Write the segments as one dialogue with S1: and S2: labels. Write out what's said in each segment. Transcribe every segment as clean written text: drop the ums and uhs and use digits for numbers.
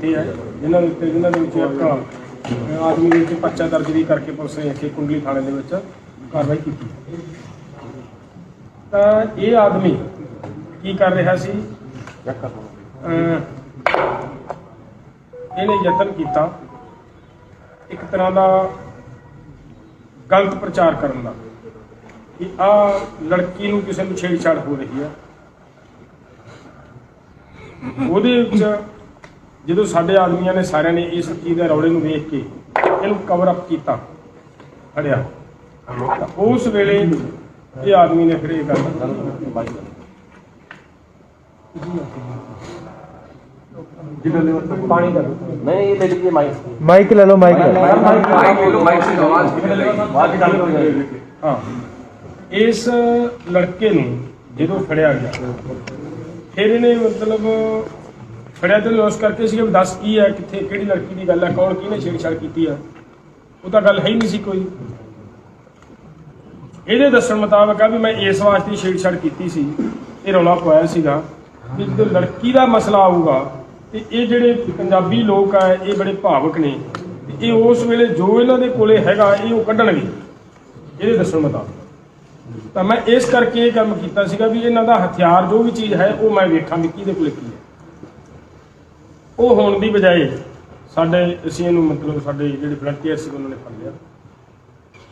S1: बैठे हैं जिन्हों एक आदमी के उत्ते पर्चा दर्ज भी करके पुलिस ने इतने कुंडली थाने के कार्रवाई की। तो ये आदमी की कर रहा सी, इन्हें यतन किया एक तरह का गलत प्रचार करने का कि आ लड़की नूं किसी नूं छेड़छाड़ हो रही है। ਉਹਦੇ ਵਿੱਚ ਜਦੋਂ ਸਾਡੇ ਆਦਮੀਆਂ ਨੇ ਸਾਰਿਆਂ ਨੇ ਇਸ ਚੀਜ਼ ਦੇ ਰੌਲੇ ਨੂੰ ਵੇਖ ਕੇ ਇਹਨੂੰ ਕਵਰ ਅਪ ਕੀਤਾ ਫੜਿਆ ਤਾਂ ਉਸ ਵੇਲੇ ਇਹ ਆਦਮੀ ਨੇ ਫਿਰ ਇਹ ਗੱਲ पानी का नहीं ये ले लीजिए माइक ले लो माइक हाँ इस लड़के नूं ਜਦੋਂ ਫੜਿਆ ਗਿਆ फिर इन्हें मतलब फड़िया तो उस करके दस की है कितने कि लड़की की गल है कौन किने छेड़छाड़ की है वो तो गल है ही नहीं सी कोई। ये दसन मुताबिक है भी मैं इस वास्ते छेड़छाड़ की सी ये रौला पवाया सीगा भी जो लड़की का मसला आऊगा तो ये जोड़े पंजाबी लोग है ये बड़े भावुक ने ये उस वेले जो इन्हों के कोले हैगा ये वो कढ़णगे ये दसन मुताबिक। तो मैं इस करके ये काम किया सीगा भी इन्हों का हथियार जो भी चीज़ है वो मैं वेखा भी किहदे कोल की है वो होने की बजाय साडे असीं इहनूं मतलब साडे जिहड़े वलंटीयर सी उन्होंने फड़ लिया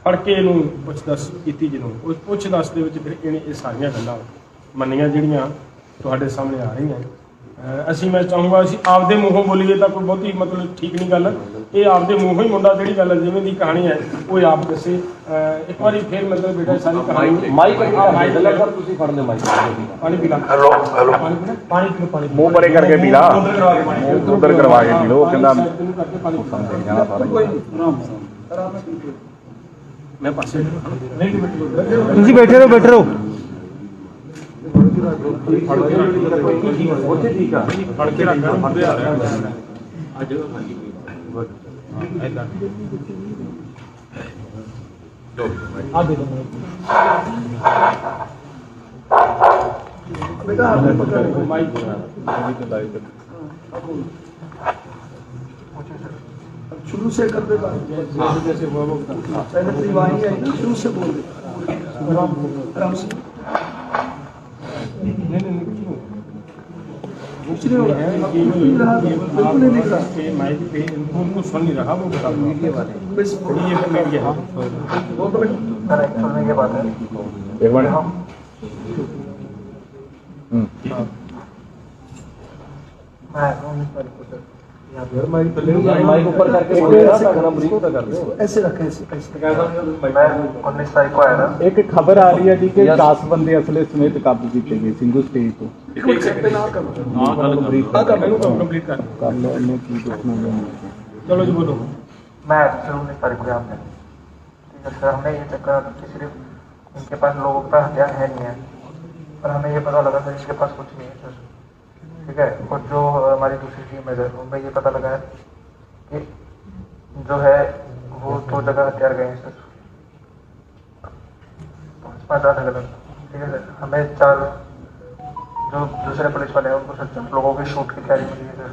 S1: फड़ के इहनूं पुछ दस कीती जिन्हों उस पुछ दस दे विच फिर इहने ये सारियां गल्लां मन्नियां जिहड़ियां तुहाडे सामने आ रही हैं। असीं मैं चाहूँगा असीं आपदे मूँहों बोलीए तो कोई बहुती मतलब ठीक नहीं गल ये आपदे मूँहों ही मुंडा जिहड़ी गल जिवें दी कहानी है वो आप दसे एक बार फिर मतलब बेटा सारी कहानी माइक तुसीं फड़ लो माइक पानी पी ला हेलो हेलो पानी मुंह परे करके पी ला उधर करवा के पी लो कहंदा समझ जाना सारा मैं पासे तुसीं बैठे रहो
S2: शुरू से कर देगा जैसे शुरू से बोल दे आराम से सुन नहीं रहा वो बता के बाद एक बार माइक ऊपर करके ऐसे रखें ऐसे 19 तारीख को आया ना एक खबर आ रही है जी कि 10 बंदे असले समेत काबू किए गए सिंगल स्टेज तो चलो जी बोलो। मैं 19 तारीख को यहाँ पे ठीक है सर हमने ये चक्कर कि सिर्फ इनके पास लोगों का हथियार है नहीं है पर हमें ये पता लगा सर इनके पास कुछ नहीं है सर ठीक है। और जो हमारी दूसरी टीम है सर उनमें ये पता लगा है कि जो है वो 2 जगह हथियार गए हैं सर 5 आठ गलत ठीक है सर। हमें 4 जो दूसरे पुलिस वाले हैं उनको सर 4 लोगों की शूट की तैयारी मिली है सर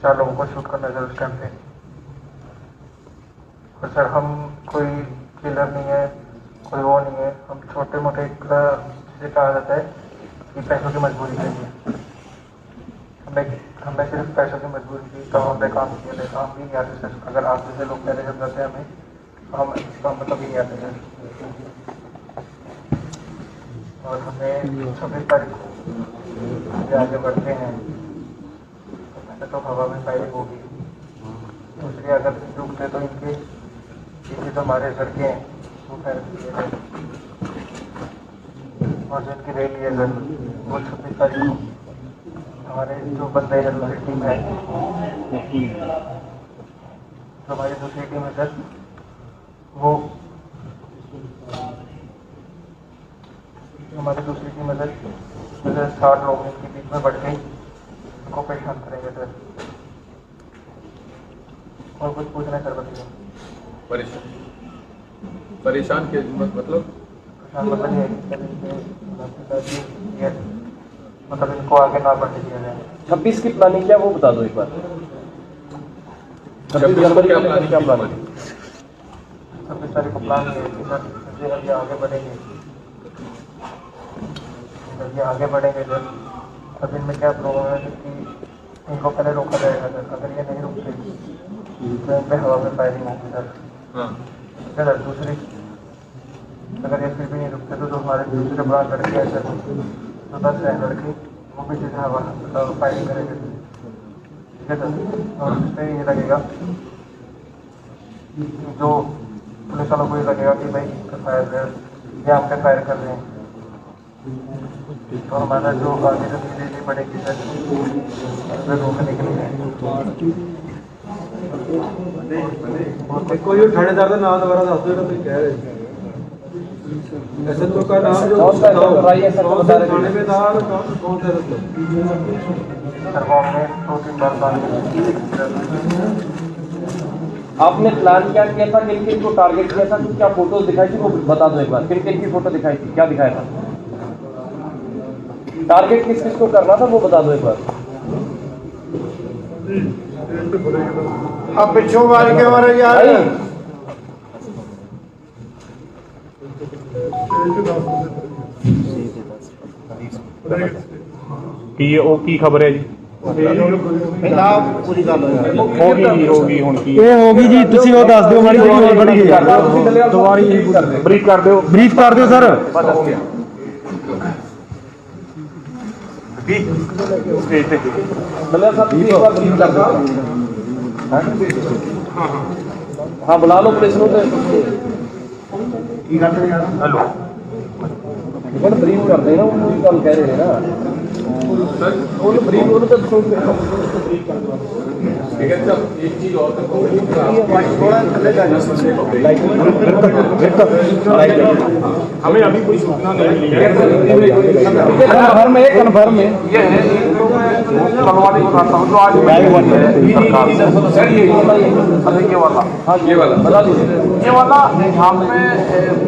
S2: 4 लोगों को शूट करना है सर उस टाइम पे। और सर हम कोई किलर नहीं है कोई वो नहीं है हम छोटे मोटे जिसे कहा जाता है कि पैसों की मजबूरी के लिए हमें सिर्फ पैसों की मजबूरी थी तो हमने काम किया था काम भी नहीं आते सर। अगर आप जैसे लोग पहले जब जाते हैं हमें हम काम मतलब ही नहीं आते सर। और हमें 26 तारीख को आगे बढ़ते हैं तो हवा में फायरिंग होगी दूसरी अगर रुकते तो इनके पीछे जो हमारे लड़के हैं वो खैर और जो इनकी रैली है सर वो 26 तारीख को हमारे जो बंदे हैं दूसरी टीम है हमारी दूसरी टीम है सर वो हमारी दूसरी टीम है सर 60 लोग इनके बीच में बढ़ गए इनको परेशान करेंगे सर। और कुछ पूछना सर बताइए।
S3: परेशान के मतलब
S2: मतलब इनको आगे ना बढ़ने दिया जाए।
S4: 26 की प्लानिंग क्या वो बता दो एक बार।
S3: 26 जनवरी क्या प्लान है?
S2: 26 तारीख को प्लान है कि सर जैसे अभी आगे बढ़ेंगे सर अभी इनमें क्या प्रॉब्लम है कि इनको पहले रोका जाएगा सर, अगर ये नहीं रुकते तो इन पर हवा में फायरिंग होगी सर। सर दूसरी अगर ये फिर भी नहीं रुकते तो हमारे दूसरे बड़ा लड़के हैं सर, तो 10 है लड़के, वो भी जैसे हवा फायरिंग करेंगे ठीक है सर। और उसमें ये लगेगा जो पुलिस वालों को ये लगेगा कि भाई फायर ये आप पे फायर कर रहे हैं, तो हमारा जो आगे जो धीरे बढ़ेगी सर रोकने के लिए।
S4: कोई थानेदार का नाम दोबारा दस दो तुम कह रहे ऐसे तो का नाम जो थानेदार कौन सा
S2: सर वो हमने 2-3 बार बात की।
S5: आपने प्लान क्या किया था, किन किन को टारगेट किया था, क्या फोटोज दिखाई थी वो बता दो एक बार, किन किन की फोटो दिखाई थी, क्या दिखाया था, टारगेट किस किस को करना था वो बता दो एक बार।
S4: अब पिछों वाले के बारे यार
S6: ਕੀ ਉਹ ਕੀ ਖਬਰ ਹੈ ਜੀ ਹੋਗੀ ਹੁਣ ਕੀ
S4: ਇਹ ਹੋ ਗਈ ਜੀ, ਤੁਸੀਂ ਉਹ ਦੱਸ ਦਿਓ ਮਾੜੀ ਜਿਹੀ ਹੋਰ ਬੜੀ ਹੈ ਦੁਬਾਰੀ
S6: ਬਰੀਫ ਕਰ ਦਿਓ
S4: ਸਰ।
S6: ਸਟੇਜ ਤੇ
S5: दलिया साहब एक बार ब्रीफ कर दो। हाँ बुला लो पुलिस को,
S6: हेलो
S5: ब्रीफ कर देना, वो कल कह रहे हैं ना ब्रीफ तो
S3: ठीक है सर, एक चीज और
S1: हमें अभी कोई सूचना नहीं मिली है।
S5: कन्फर्म है
S2: ये है तलवारी बताता हूँ जो आज सर ये वाला
S5: बता दीजिए।
S2: ये वाला यहाँ पे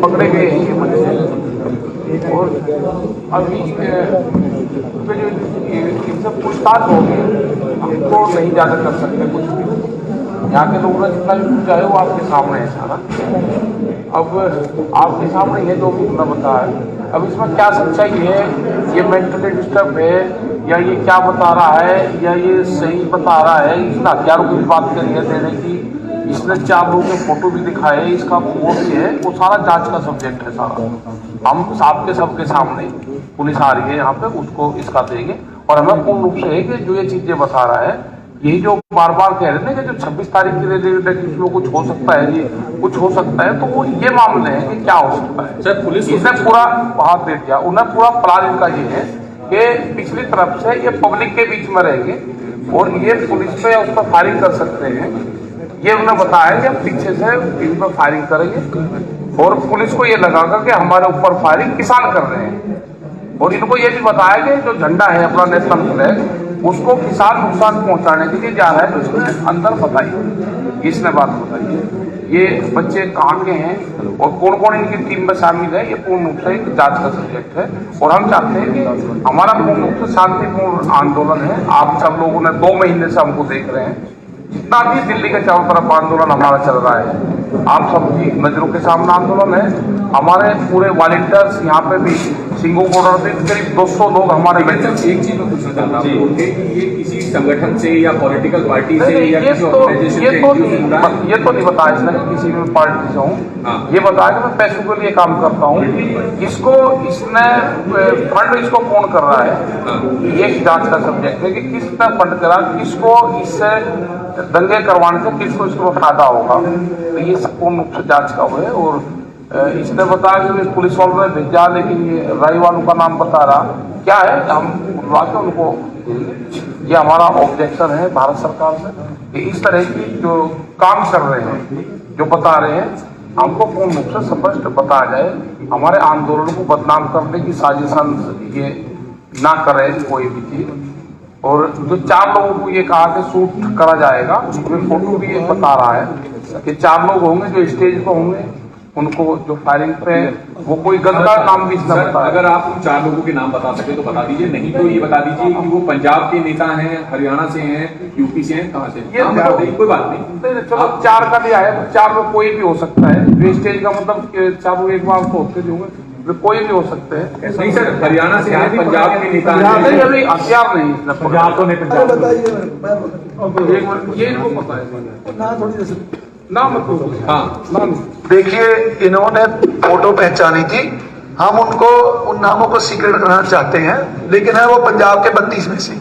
S2: पकड़े गए हैं ये बच्चे, और अभी पे जो इनसे पूछताछ होगी हमको नहीं ज़्यादा कर सकते कुछ भी। यहाँ के लोगों ने जितना भी पूछा है वो आपके सामने है सारा, अब आपके सामने ये जो भी उन्होंने बताया है, अब इसमें क्या सच्चाई है, ये मेंटली डिस्टर्ब है या ये क्या बता रहा है या ये सही बता रहा है, इसने हथियारों की बात करी है देने की, इसने 4 लोगों के फोटो भी दिखाए, इसका कोर्स है, वो सारा जांच का सब्जेक्ट है सारा। हम आपके सबके सामने पुलिस आ रही है यहाँ पे, उसको इसका देंगे। और हमें पूर्ण रूप से है कि जो ये चीजें बता रहा है, यही जो बार बार कह रहे थे कि जो 26 तारीख के रिलेटेड इसमें कुछ हो सकता है जी, कुछ हो सकता है, तो वो ये मामले हैं कि क्या हो सकता है।
S3: सर पुलिस
S2: इसने पूरा हाथ दे दिया, उन्हें पूरा प्लान इनका ये है कि पिछली तरफ से ये पब्लिक के बीच में रहेंगे और ये पुलिस पे उस पर फायरिंग कर सकते हैं, ये उन्हें बताया कि पीछे से इन पर फायरिंग करेंगे और पुलिस को ये लगागा कि हमारे ऊपर फायरिंग किसान कर रहे हैं। और इनको ये भी बताया कि जो झंडा है अपना नेशनल फ्लैग, उसको किसान नुकसान पहुंचाने के लिए जा रहा है, तो इसने अंदर बताइए, इसने बात बताई है। ये बच्चे कहाँ के हैं और कौन कौन इनकी टीम में शामिल है, ये पूर्ण रूप से एक जांच का सब्जेक्ट है। और हम चाहते हैं कि हमारा पूर्ण रूप से शांतिपूर्ण आंदोलन है। आप सब लोगों ने 2 महीने से हमको देख रहे हैं, जितना भी दिल्ली के चारों तरफ आंदोलन हमारा चल रहा है, आप सबकी नजरों के सामने आंदोलन है। हमारे पूरे वॉलंटियर्स यहाँ पे भी सिंगू बॉर्डर पे करीब 200 लोग हमारे
S3: एक चीज मैं पूछना चाहता हूँ कि ये किसी संगठन से या पॉलिटिकल पार्टी से या किसी ऑर्गेनाइजेशन से
S2: ये तो नहीं बताया इसने कि किसी भी पार्टी से हूँ। ये बताया कि मैं पैसों के लिए काम करता हूँ। इसको इसने फंड इसको कौन कर रहा है, ये जांच का सब्जेक्ट है कि किसने फंड करा, किसको इससे दंगे करवाने से किसको इसको फायदा होगा, तो ये पूर्ण रूप से जांच का हुआ है। और इसने बताया कि पुलिस वालों ने भेजा, लेकिन ये राई वालों का नाम बता रहा क्या है, हम बुलवा के उनको, ये हमारा ऑब्जेक्शन है भारत सरकार से कि इस तरह की जो काम कर रहे हैं, जो बता रहे हैं, हमको पूर्ण रूप से स्पष्ट बताया जाए। हमारे आंदोलन को बदनाम करने की साजिशन ये ना करे कोई भी चीज। और जो 4 लोगों को ये कहा कि शूट करा जाएगा, उसमें फोटो भी ये बता रहा है कि 4 लोग होंगे जो स्टेज पर होंगे,
S7: उनको जो फायरिंग पे वो कोई गलत काम भी इसने
S3: सर,
S7: बताया।
S3: अगर आप उन 4 लोगों के नाम बता सके तो बता दीजिए, नहीं तो ये बता दीजिए कि वो पंजाब के नेता हैं, हरियाणा से हैं, यूपी से हैं, कहाँ से?
S7: ये
S3: नाम बता दीजिए, कोई बात नहीं।
S7: चलो 4 का दिया है, 4 में कोई भी हो सकता है। वेस्टेज का मतलब कि चारों एक बार तो होते नहीं होंगे, कोई भी हो सकते हैं।
S3: नहीं सर, हरियाणा से हैं, पंजाब के नेता
S7: यहाँ से
S3: हैं।
S7: अभी हथियार नहीं इसने पकड़ा।
S6: पंजाब तो नहीं, पंजाब
S7: एक मिनट, ये इनको पता है नाम मतलब।
S3: हाँ,
S7: नाम
S8: देखिए, इन्होंने फोटो पहचानी थी, हम उनको उन नामों को सीक्रेट रखना चाहते हैं, लेकिन है वो पंजाब के 32 में से।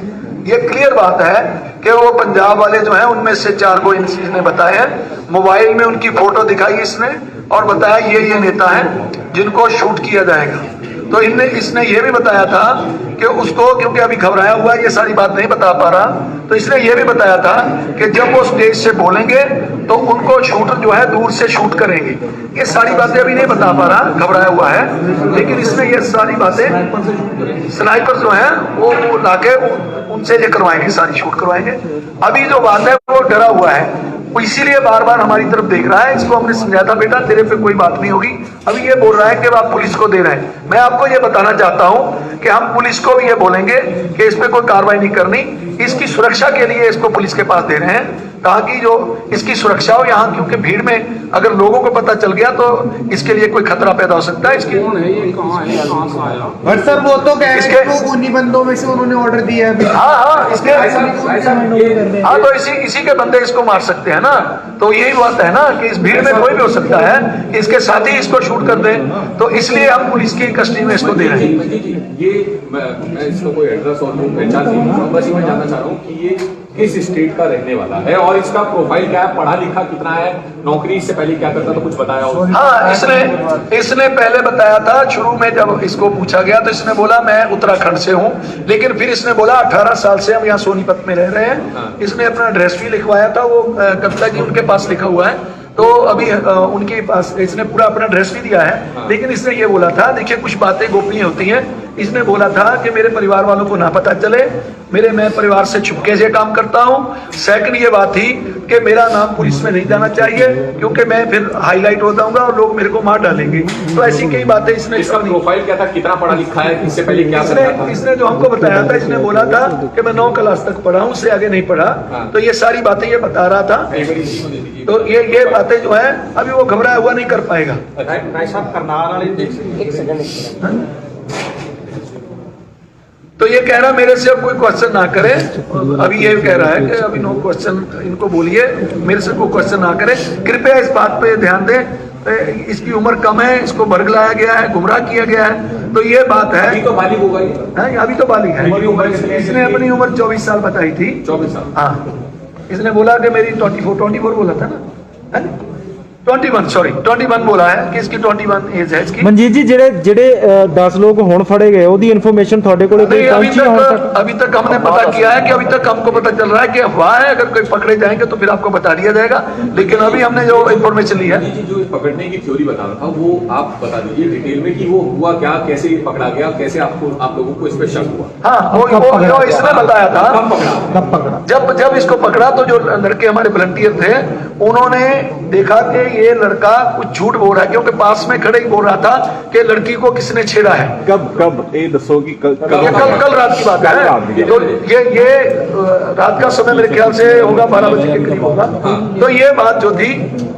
S8: ये क्लियर बात है कि वो पंजाब वाले जो हैं उनमें से 4 को इसने बताया है। मोबाइल में उनकी फोटो दिखाई इसने और बताया ये नेता हैं जिनको शूट किया जाएगा। तो इसने ये भी बताया था कि उसको, क्योंकि अभी घबराया हुआ है, ये सारी बात नहीं बता पा रहा, तो इसने ये भी बताया था कि जब वो स्टेज से बोलेंगे तो उनको शूटर जो है दूर से शूट करेंगे। ये सारी बातें अभी नहीं बता पा रहा, घबराया हुआ है, लेकिन इसने ये सारी बातें स्नाइपर जो है वो लाके उनसे ये करवाएंगे, सारी शूट करवाएंगे। अभी जो बात है वो डरा हुआ है, वो इसीलिए बार बार हमारी तरफ देख रहा है। इसको हमने समझाया था, बेटा तेरे पे कोई बात नहीं होगी। अभी ये बोल रहा है कि आप पुलिस को दे रहे हैं। मैं आपको ये बताना चाहता हूं कि हम पुलिस को भी ये बोलेंगे कि इस पे कोई कार्रवाई नहीं करनी, इसकी सुरक्षा के लिए इसको पुलिस के पास दे रहे हैं, ताकि जो इसकी सुरक्षा हो यहाँ, क्योंकि भीड़ में अगर लोगों को पता चल गया तो इसके लिए कोई खतरा पैदा हो सकता है। इसकी
S7: कौन है ये, कहाँ है, कहाँ से आया?
S2: बट सर वो तो कह
S8: इसके-
S2: रहे हैं कि उन्हीं बंदों में से उन्होंने ऑर्डर दिया है।
S8: हाँ, इसके
S3: ये
S8: हाँ, तो इसी के बंदे इसको मार सकते हैं ना। तो यही बात है ना कि इस भीड़ में कोई भी हो सकता है, इसके साथ ही इसको शूट कर दे, तो इसलिए हम पुलिस की कस्टडी में इसको दे रहे हैं।
S3: जी, ये मैं इसको कोई एड्रेस और वो पहचान नहीं कर रहा हूं, बस ये मैं जानना चाह रहा हूँ कि ये किस स्टेट का रहने वाला है और इसका प्रोफाइल क्या है, पढ़ा लिखा कितना है, नौकरी इससे पहले क्या करता था, कुछ बताया हो?
S8: हाँ, इसने पहले बताया था, शुरू में जब इसको पूछा गया तो इसने बोला मैं उत्तराखंड से हूँ, लेकिन फिर इसने बोला 18 साल से हम यहाँ सोनीपत में रह रहे हैं। इसने अपना एड्रेस भी लिखवाया था, वो कविता जी उनके पास लिखा हुआ है, तो अभी उनके पास इसने पूरा अपना एड्रेस भी दिया है। लेकिन इसने ये बोला था, देखिए कुछ बातें गोपनीय होती हैं, इसने बोला था कि मेरे परिवार वालों को ना पता चले, मैं परिवार से छुपके से काम करता हूँ। सेकंड ये बात थी कि मेरा नाम पुलिस में नहीं जाना चाहिए, क्योंकि मैं फिर हाईलाइट हो जाऊंगा और लोग मेरे को मार डालेंगे। तो ऐसी कई बातें इसने
S3: इसका प्रोफाइल क्या था, कितना पढ़ा लिखा है, इससे पहले क्या करता था?
S8: इसने जो हमको बताया था, इसने बोला था कि मैं 9 क्लास तक पढ़ा हूँ, उससे आगे नहीं पढ़ा। तो ये सारी बातें ये बता रहा था। तो ये बातें जो है अभी वो घबराया हुआ नहीं कर पाएगा। तो ये कह रहा मेरे से अब कोई क्वेश्चन ना करे, अभी ये कह रहा है कि अभी नो क्वेश्चन, इनको बोलिए मेरे से कोई क्वेश्चन ना करे, कृपया इस बात पे ध्यान दें। इसकी उम्र कम है, इसको बरगलाया गया है, गुमराह किया गया है, तो ये बात है।
S3: अभी तो बालिग होगा ये?
S8: अभी तो बालिग है। इसने अपनी उम्र 24 साल बताई थी।
S3: 24 साल?
S8: हाँ, इसने बोला कि मेरी 24 बोला था ना, 21 बोला है कि इसकी 21 एज है इसकी।
S4: ਮਨਜੀਤ ਜੀ ਜਿਹੜੇ 10 ਲੋਕ ਹੁਣ ਫੜੇ ਗਏ ਉਹਦੀ ਇਨਫੋਰमेशन ਤੁਹਾਡੇ ਕੋਲੇ
S8: नहीं,
S4: पहुंची है ਹੁਣ तक?
S8: अभी तक हमने पता किया है कि अभी तक हमको पता चल रहा है कि अफवाह है, अगर कोई पकड़े जाएंगे तो फिर आपको बता दिया जाएगा, लेकिन अभी हमने जो इन्फॉर्मेशन ली है।
S3: जी, जो पकड़ने की थ्योरी बता रहा था वो आप बता दीजिए डिटेल में कि वो हुआ क्या, कैसे पकड़ा गया, कैसे आप लोगों को इस पे शक हुआ?
S8: हाँ, वो इसने बताया था।
S3: कब पकड़ा?
S8: जब इसको पकड़ा तो जो लड़के हमारे वॉलंटियर थे उन्होंने देखा कि ये लड़का कुछ झूठ बोल रहा है, क्योंकि पास में खड़े ही बोल रहा था कि लड़की को किसने छेड़ा है।
S6: कब ये दसो कि
S8: कल रात की बात है। तो ये रात का समय मेरे ख्याल से होगा 12 बजे के करीब होगा। तो ये बात जो थी,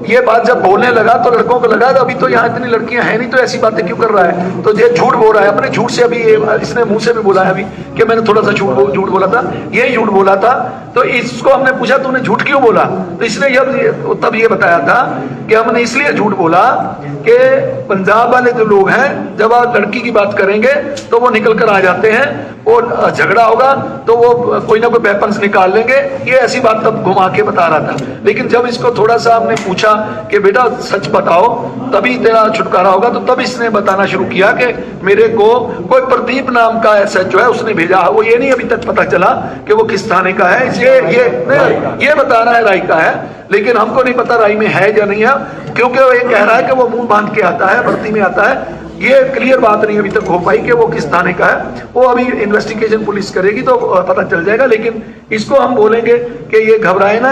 S8: ये बात जब बोलने लगा तो लड़कों को लगा अभी तो यहाँ इतनी लड़कियां हैं नहीं, तो ऐसी बातें क्यों कर रहा है। तो ये झूठ बोल रहा है, अपने झूठ से अभी इसने मुंह से भी बोला है अभी कि मैंने थोड़ा सा झूठ बोला था, ये झूठ बोला था। तो इसको हमने पूछा तूने झूठ क्यों बोला, तो इसने तब ये बताया था कि हमने इसलिए झूठ बोला कि पंजाब वाले जो लोग हैं जब आप लड़की की बात करेंगे तो वो निकल कर आ जाते हैं, और झगड़ा होगा तो वो कोई ना कोई वेपन्स निकाल लेंगे। ये ऐसी बात तब घुमा के बता रहा था। लेकिन जब इसको थोड़ा सा हमने पूछा कि बेटा सच बताओ तभी तेरा छुटकारा होगा, तो तब इसने बताना शुरू किया कि मेरे को कोई प्रदीप नाम का एसएचओ है उसने भेजा। वो ये नहीं अभी तक पता चला कि वो किस थाने का है, ये बता रहा है राय का है, लेकिन हमको नहीं पता राय में है या नहीं है, क्योंकि वो ये कह रहा है कि वो मुंह बांध के आता है, भर्ती में आता है। ये क्लियर बात नहीं अभी तक हो पाई कि वो किस थाने का है। वो अभी इन्वेस्टिगेशन पुलिस करेगी तो पता चल जाएगा। लेकिन इसको हम बोलेंगे कि ये घबराए ना,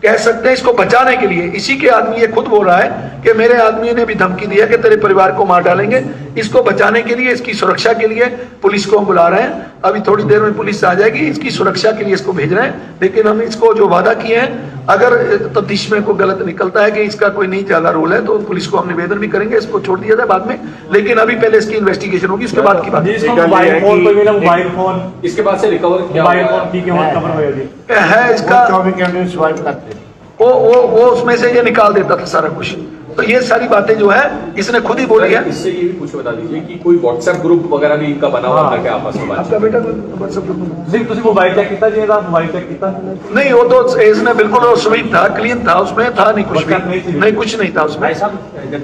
S8: कह सकते हैं इसको बचाने के लिए। इसी के आदमी ये खुद बोल रहा है कि मेरे आदमी ने भी धमकी दिया कि तेरे परिवार को मार डालेंगे। इसको बचाने के लिए, इसकी सुरक्षा के लिए पुलिस को हम बुला रहे हैं। अभी थोड़ी देर में पुलिस आ जाएगी, इसकी सुरक्षा के लिए इसको भेज रहे हैं। लेकिन हम इसको जो वादा किए हैं, अगर तफ्तीश में कोई गलत निकलता है कि इसका कोई नहीं ज्यादा रोल है, तो पुलिस को हम निवेदन भी करेंगे, इसको छोड़ दिया जाए बाद में। लेकिन अभी पहले इसकी इन्वेस्टिगेशन होगी, उसके बाद की बात
S4: मोबाइल फोन कोई मिला, मोबाइल फोन
S3: इसके बाद से रिकवर किया
S4: मोबाइल फोन की कीमत कवर हुई जी
S8: है। इसका
S4: 24 घंटे स्वाइप करते
S8: वो उसमें से ये निकाल देता था सारा कुछ। तो ये सारी बातें जो है इसने खुद ही बोली है।
S3: इससे ये भी कुछ बता दीजिए कि कोई व्हाट्सएप ग्रुप वगैरह भी इनका बना हुआ था क्या आपस में?
S8: आपका बेटा WhatsApp ग्रुप
S4: जी ਤੁਸੀਂ मोबाइल चेक ਕੀਤਾ जी ਇਹਦਾ मोबाइल चेक ਕੀਤਾ
S8: नहीं, वो तो इसने बिल्कुल वो स्वीप था, क्लीन था, उसमें था नहीं कुछ भी, नहीं कुछ नहीं था उसमें।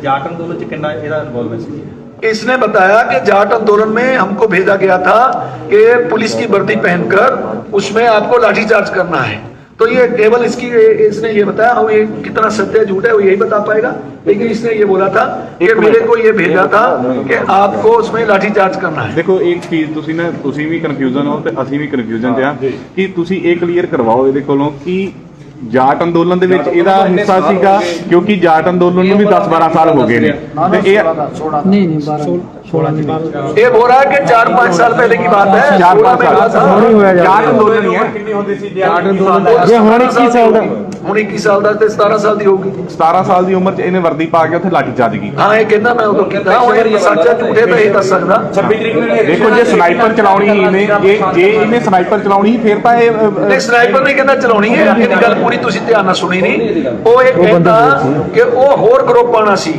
S4: ਜਾਟ ਅੰਦੋਲਨ ਚ ਕਿੰਨਾ ਇਹਦਾ ਇਨਵੋਲਵਮੈਂਟ ਸੀ
S8: इसने बताया कि जाट आंदोलन में हमको भेजा गया था कि पुलिस की वर्दी पहनकर उसमें आपको लाठीचार्ज करना है। तो ये केवल इसने ये बताया, हम ये कितना सत्य झूठ है वो यही बता पाएगा। लेकिन इसने ये बोला था कि मेरे को ये भेजा था कि आपको उसमें लाठीचार्ज करना है।
S6: ਦੇਖੋ ਇੱਕ ਚੀਜ਼ ਤੁਸੀਂ ਵੀ ਕਨਫਿਊਜ਼ਨ ਹੋ ਤੇ ਅਸੀਂ ਵੀ ਕਨਫਿਊਜ਼ਨ ਚ ਆ ਕਿ ਤੁਸੀਂ ਇਹ ਕਲੀਅਰ ਕਰਵਾਓ ਇਹਦੇ ਕੋਲੋਂ ਕਿ ਜਾਟ ਅੰਦੋਲਨ ਦੇ ਵਿੱਚ ਇਹਦਾ ਹਿੱਸਾ ਸੀਗਾ, ਕਿਉਂਕਿ ਜਾਟ ਅੰਦੋਲਨ ਨੂੰ ਵੀ 10-12 ਸਾਲ ਹੋ ਗਏ ਨੇ ਤੇ ਇਹ
S8: ये बोल रहा है कि 4-5 साल पहले की बात है।
S6: 4-5 ਸਾਲ ਜਾਟ ਅੰਦੋਲਨ ਹੀ ਹੈ।
S4: ਕਿੰਨੀ ਹੁੰਦੀ ਸੀ ਜਾਟ ਅੰਦੋਲਨ ਇਹ ਹੁਣ 21 ਸਾਲ ਦਾ
S8: ਹੁਣ 21 ਸਾਲ ਦਾ ਤੇ 17 ਸਾਲ ਦੀ ਹੋਊਗੀ।
S6: 17 ਸਾਲ ਦੀ ਉਮਰ ਚ ਇਹਨੇ ਵਰਦੀ ਪਾ ਕੇ ਉੱਥੇ ਲਾਠੀਚਾਰਜ ਕੀਤੀ।
S8: ਹਾਂ, ਇਹ ਕਹਿੰਦਾ ਮੈਂ ਉਦੋਂ ਕੀਤਾ। ਹੁਣ ਇਹ ਸੱਚਾ ਝੂਠੇ ਤਾਂ ਇਹ ਦੱਸ ਸਕਦਾ।
S4: 26 ਤਰੀਕ ਨੂੰ
S6: ਦੇਖੋ ਜੇ ਸਨਾਈਪਰ ਚਲਾਉਣੀ ਹੀ ਇਹਨੇ, ਜੇ ਇਹਨੇ ਸਨਾਈਪਰ ਚਲਾਉਣੀ ਫਿਰ ਤਾਂ ਇਹ
S8: ਨਹੀਂ, ਸਨਾਈਪਰ ਨਹੀਂ ਕਹਿੰਦਾ ਚਲਾਉਣੀ ਹੈ। ਇਹਦੀ ਗੱਲ ਪੂਰੀ ਤੁਸੀਂ ਧਿਆਨ ਨਾਲ ਸੁਣੀ ਨਹੀਂ। ਉਹ ਇਹ ਕਹਿੰਦਾ ਕਿ ਉਹ ਹੋਰ ਗਰੁੱਪ ਆਣਾ ਸੀ,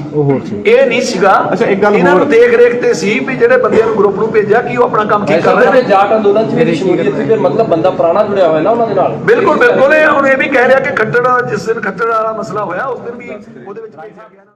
S8: ਇਹ ਨਹੀਂ ਸੀਗਾ।
S6: ਅੱਛਾ, ਇੱਕ ਗੱਲ
S8: ਇਹਨਾਂ ਨੂੰ
S6: ਹੋਰ।
S8: ਦੇਖ ਰੇਖ ਤੇ ਸੀ ਵੀ ਜਿਹੜੇ ਬੰਦਿਆਂ ਨੂੰ ਗਰੁੱਪ ਨੂੰ ਭੇਜਿਆ ਕਿ ਉਹ ਆਪਣਾ ਕੰਮ ਠੀਕ ਕਰ ਰਹੇ ਨੇ।
S5: ਜਾਟ ਅੰਦੋਲਨ ਚ ਮੇਰੀ ਸ਼ਮੂਲੀਅਤ ਸੀ, ਫਿਰ ਮਤਲਬ ਬੰਦਾ ਪੁਰਾਣਾ ਜੁੜਿਆ ਹੋਇਆ ਨਾ ਉਹਨਾਂ ਦੇ ਨਾਲ।
S8: ਬਿਲਕੁਲ ਬਿਲਕੁਲ। ਇਹ ਹੁਣ ਇਹ ਵੀ ਕਹਿ ਰਿਹਾ ਕਿ ਖੱਟੜ, ਜਿਸ ਦਿਨ ਖੱਟੜ ਵਾਲਾ ਮਸਲਾ ਹੋਇਆ ਉਸ ਦਿਨ ਵੀ ਉਹਦੇ ਵਿੱਚ ਭੇਜਿਆ ਗਿਆ ਨਾ।